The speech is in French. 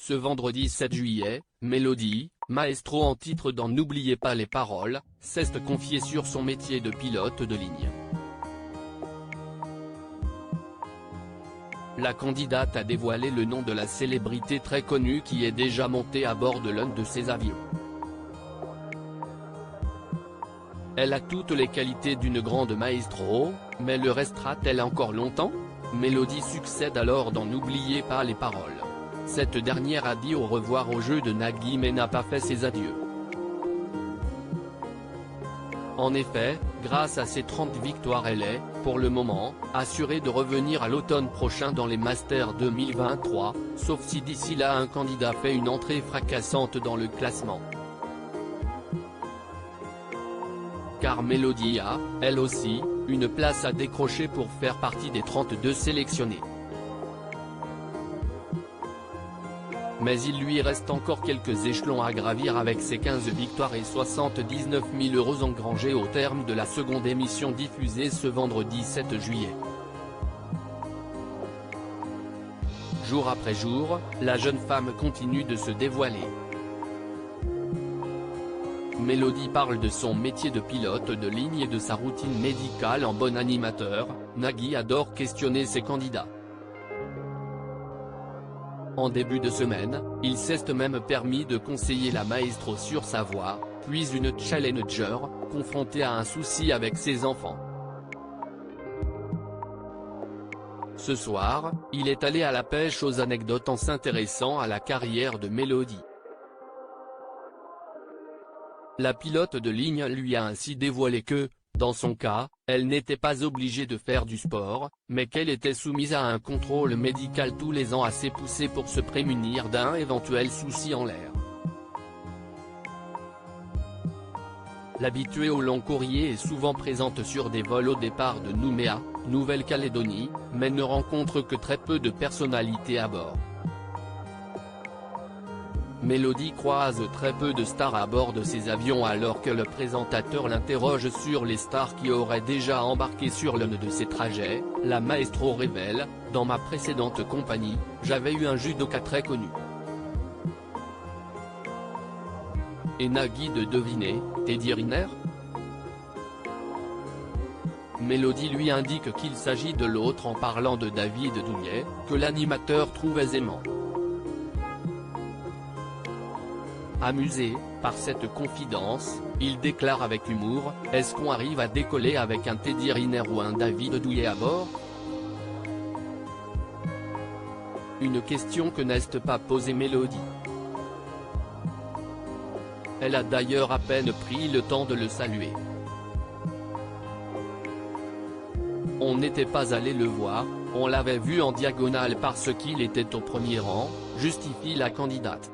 Ce vendredi 7 juillet, Mélodie, maestro en titre dans N'oubliez pas les paroles, s'est confiée sur son métier de pilote de ligne. La candidate a dévoilé le nom de la célébrité très connue qui est déjà montée à bord de l'un de ses avions. Elle a toutes les qualités d'une grande maestro, mais le restera-t-elle encore longtemps? Mélodie succède alors dans N'oubliez pas les paroles. Cette dernière a dit au revoir au jeu de Nagui mais n'a pas fait ses adieux. En effet, grâce à ses 30 victoires elle est, pour le moment, assurée de revenir à l'automne prochain dans les Masters 2023, sauf si d'ici là un candidat fait une entrée fracassante dans le classement. Car Mélodie a, elle aussi, une place à décrocher pour faire partie des 32 sélectionnés. Mais il lui reste encore quelques échelons à gravir avec ses 15 victoires et 79 000 € engrangés au terme de la seconde émission diffusée ce vendredi 7 juillet. Jour après jour, la jeune femme continue de se dévoiler. Mélodie parle de son métier de pilote de ligne et de sa routine médicale en bon animateur. Nagui adore questionner ses candidats. En début de semaine, il s'est même permis de conseiller la maestro sur sa voix, puis une challenger, confrontée à un souci avec ses enfants. Ce soir, il est allé à la pêche aux anecdotes en s'intéressant à la carrière de Mélodie. La pilote de ligne lui a ainsi dévoilé que, dans son cas, elle n'était pas obligée de faire du sport, mais qu'elle était soumise à un contrôle médical tous les ans assez poussé pour se prémunir d'un éventuel souci en l'air. L'habituée au long courrier est souvent présente sur des vols au départ de Nouméa, Nouvelle-Calédonie, mais ne rencontre que très peu de personnalités à bord. Mélodie croise très peu de stars à bord de ses avions alors que le présentateur l'interroge sur les stars qui auraient déjà embarqué sur l'un de ses trajets. La maestro révèle, dans ma précédente compagnie, j'avais eu un judoka très connu. Et Nagui de deviner, Teddy Riner? Mélodie lui indique qu'il s'agit de l'autre en parlant de David Douillet, que l'animateur trouve aisément. Amusé par cette confidence, il déclare avec humour, « Est-ce qu'on arrive à décoller avec un Teddy Riner ou un David Douillet à bord ?» Une question que n'est pas posée Mélodie. Elle a d'ailleurs à peine pris le temps de le saluer. On n'était pas allé le voir, on l'avait vu en diagonale parce qu'il était au premier rang, justifie la candidate.